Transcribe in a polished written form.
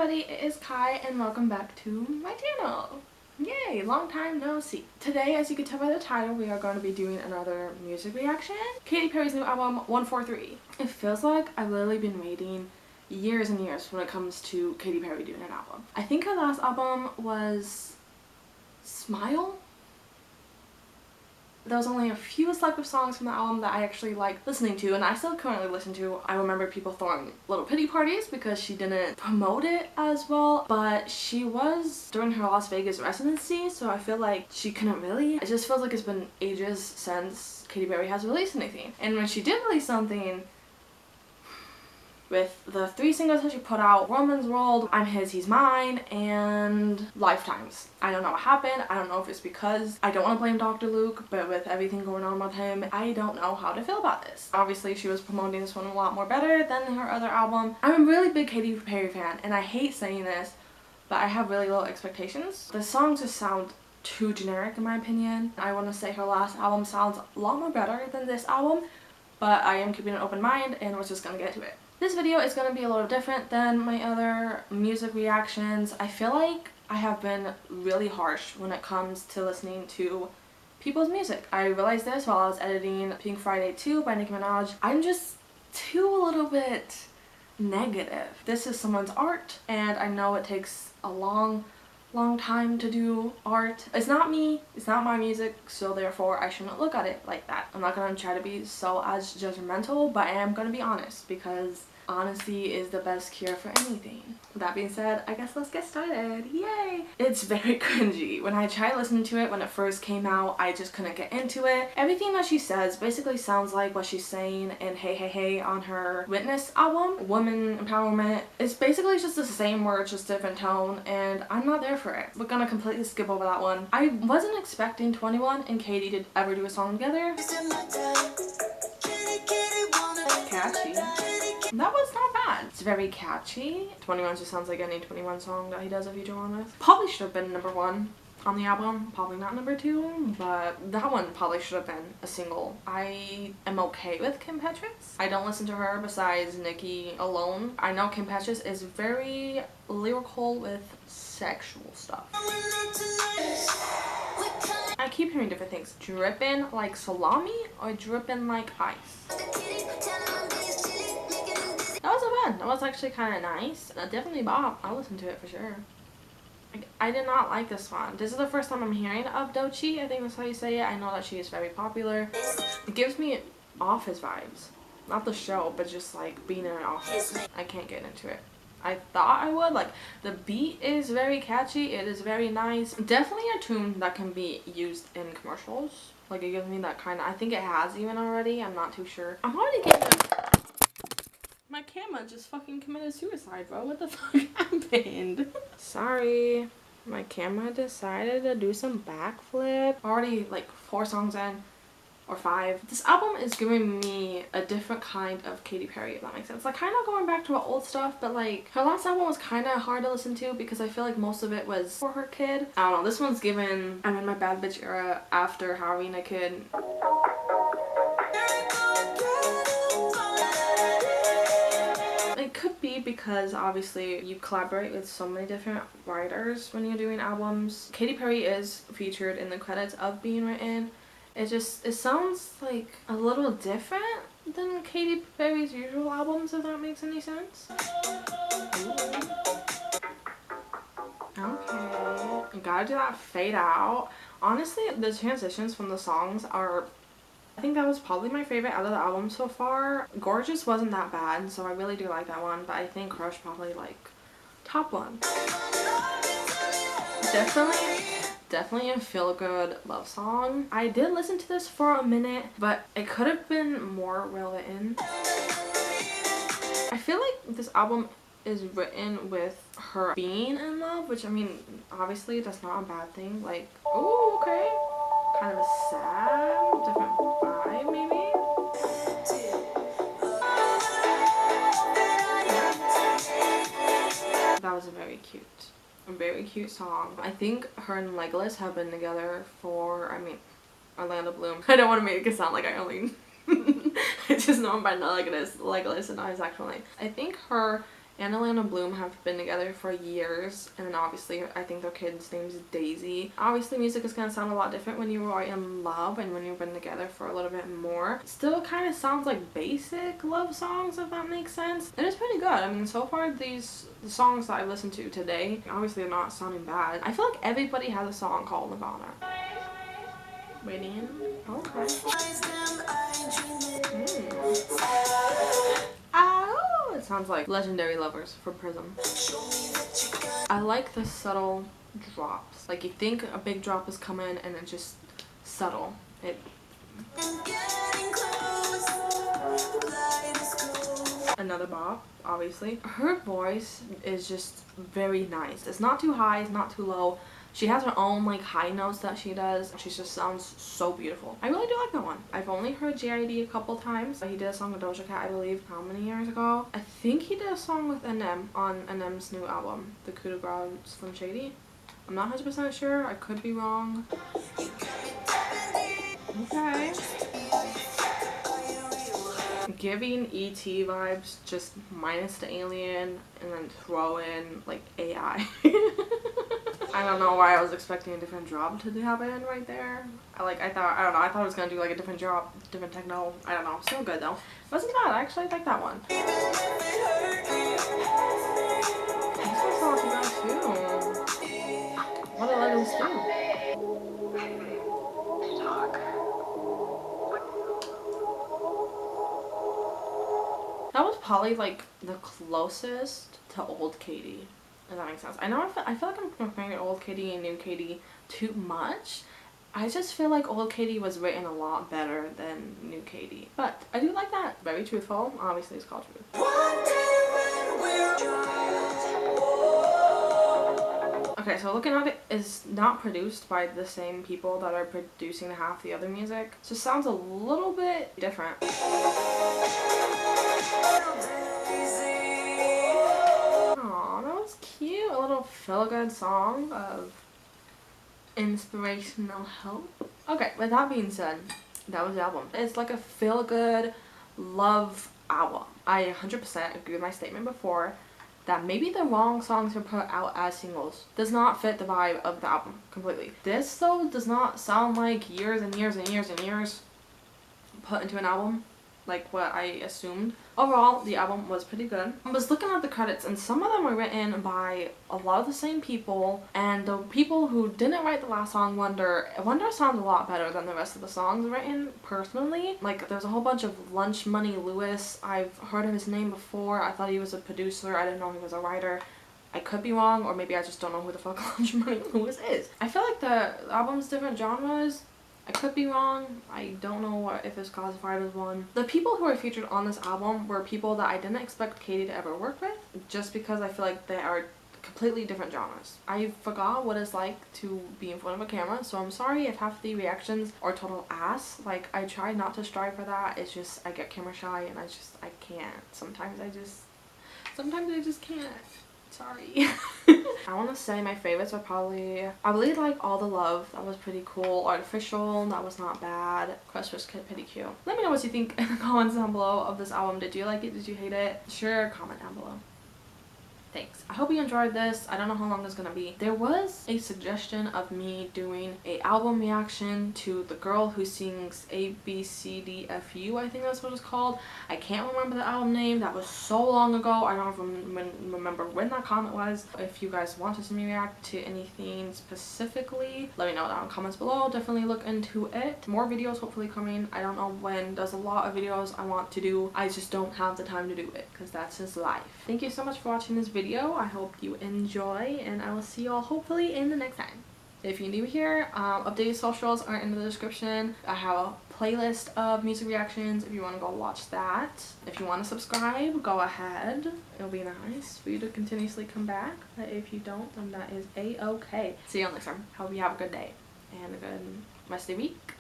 everybody, it is Kai and welcome back to my channel. Yay, long time no see. Today, as you can tell by the title, we are going to be doing another music reaction. Katy Perry's new album, 143. It feels like I've literally been waiting years and years when it comes to Katy Perry doing an album. I think her last album was Smile? There was only a few selective songs from the album that I actually liked listening to, and I still currently listen to. I remember people throwing little pity parties because she didn't promote it as well, but she was during her Las Vegas residency, so I feel like she couldn't really. It just feels like it's been ages since Katy Perry has released anything. And when she did release something, with the 3 singles that she put out, Woman's World, I'm His, He's Mine, and Lifetimes. I don't know what happened. I don't know if it's because I don't want to blame Dr. Luke, but with everything going on with him, I don't know how to feel about this. Obviously, she was promoting this one a lot more better than her other album. I'm a really big Katy Perry fan, and I hate saying this, but I have really low expectations. The songs just sound too generic in my opinion. I want to say her last album sounds a lot more better than this album, but I am keeping an open mind and we're just gonna get to it. This video is going to be a little different than my other music reactions. I feel like I have been really harsh when it comes to listening to people's music. I realized this while I was editing Pink Friday 2 by Nicki Minaj. I'm just a little bit negative. This is someone's art, and I know it takes a long time to do art. It's not me, it's not my music, so therefore I shouldn't look at it like that. I'm not gonna try to be so as judgmental, but I am gonna be honest because honesty is the best cure for anything. With that being said, I guess let's get started. Yay! It's very cringy. When I tried listening to it when it first came out, I just couldn't get into it. Everything that she says basically sounds like what she's saying in Hey Hey Hey on her Witness album, Woman Empowerment. It's basically just the same words, just different tone, and I'm not there for it. We're gonna completely skip over that one. I wasn't expecting 21 and Katy to ever do a song together. Catchy. That was not bad. It's very catchy. 21 just sounds like any 21 song that he does a feature on with. Probably should have been #1 on the album. Probably not #2, but that one probably should have been a single. I am okay with Kim Petras. I don't listen to her besides Nicki alone. I know Kim Petras is very lyrical with sexual stuff. I keep hearing different things. Drippin' like salami or drippin' like ice? That wasn't bad. That was actually kind of nice. Definitely bop. I'll listen to it for sure. I did not like this one. This is the first time I'm hearing of Doechii. I think that's how you say it. I know that she is very popular. It gives me Office vibes. Not the show, but just like being in an office. I can't get into it. I thought I would. Like, the beat is very catchy. It is very nice. Definitely a tune that can be used in commercials. Like, it gives me that kind of... I think it has even already. I'm not too sure. I'm already getting... My camera just fucking committed suicide, bro. What the fuck happened? Sorry. My camera decided to do some backflip. Already like 4 songs in. Or 5. This album is giving me a different kind of Katy Perry, if that makes sense. Like, kind of going back to her old stuff, but like her last album was kind of hard to listen to because I feel like most of it was for her kid. I don't know. This one's given I'm in my bad bitch era after having a kid. It could be because obviously you collaborate with so many different writers when you're doing albums. Katy Perry is featured in the credits of being written. It sounds like a little different than Katy Perry's usual albums, if that makes any sense. Ooh. Okay. Gotta do that fade out. Honestly, the transitions from the songs are... I think that was probably my favorite out of the album so far. Gorgeous wasn't that bad, so I really do like that one, but I think Crush probably like top 1. Definitely a feel-good love song. I did listen to this for a minute, but it could have been more well written. I feel like this album is written with her being in love, which I mean, obviously that's not a bad thing. Like, oh, okay. Kind of a sad, different vibe maybe. That was a very cute song. I think her and Legolas have been together for, I mean, Orlando Bloom. I don't want to make it sound like I only I just know him by Legolas and not his actual name. I think her and Alana Bloom have been together for years, and then obviously I think their kid's name is Daisy. Obviously music is going to sound a lot different when you are in love and when you've been together for a little bit more. It still kind of sounds like basic love songs, if that makes sense. And it's pretty good. I mean, so far the songs that I've listened to today, obviously they're not sounding bad. I feel like everybody has a song called Nirvana. Waiting. Okay. Oh, it sounds like Legendary Lovers from Prism. I like the subtle drops. Like, you think a big drop is coming and it's just subtle. Another bop, obviously. Her voice is just very nice. It's not too high, it's not too low. She has her own like high notes that she does. She just sounds so beautiful. I really do like that one. I've only heard JID a couple times. He did a song with Doja Cat, I believe, how many years ago? I think he did a song with NM on NM's new album, The Coup de Grace Slim Shady. I'm not 100% sure. I could be wrong. Okay. Giving ET vibes, just minus the alien and then throw in like AI. I don't know why I was expecting a different drop to happen right there. I thought it was gonna do like a different drop, different techno. I don't know. Still good though. It wasn't bad. I actually like that one. This one's not too bad too. What did I listen to? That was probably like the closest to old Katy, if that makes sense. I know I feel like I'm comparing old Katy and new Katy too much. I just feel like old Katy was written a lot better than new Katy. But I do like that. Very truthful. Obviously it's called Truth. Okay, so Looking At It is not produced by the same people that are producing half the other music. It just sounds a little bit different. Aw, that was cute. A little feel-good song of inspirational help. Okay, with that being said, that was the album. It's like a feel-good love album. I 100% agree with my statement before that maybe the wrong songs were put out as singles. Does not fit the vibe of the album completely. This though does not sound like years and years and years and years put into an album, like what I assumed. Overall, the album was pretty good. I was looking at the credits and some of them were written by a lot of the same people, and the people who didn't write the last song, Wonder sounds a lot better than the rest of the songs written, personally. Like, there's a whole bunch of Lunch Money Lewis. I've heard of his name before. I thought he was a producer. I didn't know he was a writer. I could be wrong, or maybe I just don't know who the fuck Lunch Money Lewis is. I feel like the album's different genres. I could be wrong. I don't know if it's classified as one. The people who are featured on this album were people that I didn't expect Katy to ever work with, just because I feel like they are completely different genres. I forgot what it's like to be in front of a camera, so I'm sorry if half the reactions are total ass. Like, I try not to strive for that. It's just I get camera shy and I can't. Sometimes I just can't. Sorry. I want to say my favorites are probably, I really like All the Love. That was pretty cool. Artificial, that was not bad. Crush was pretty cute. Let me know what you think in the comments down below of this album. Did you like it? Did you hate it? Sure, comment down below. Thanks. I hope you enjoyed this. I don't know how long this is gonna be. There was a suggestion of me doing a album reaction to the girl who sings ABCDFU, I think that's what it's called. I can't remember the album name. That was so long ago. I don't even remember when that comment was. If you guys want to see me react to anything specifically, let me know down in the comments below. Definitely look into it. More videos hopefully coming. I don't know when. There's a lot of videos I want to do. I just don't have the time to do it because that's just life. Thank you so much for watching this video. I hope you enjoy, and I will see you all hopefully in the next time. If you're new here, updated socials are in the description. I have a playlist of music reactions if you want to go watch that. If you want to subscribe, go ahead. It'll be nice for you to continuously come back, but if you don't, then that is a-okay. See you all next time. Hope you have a good day and a good rest of the week.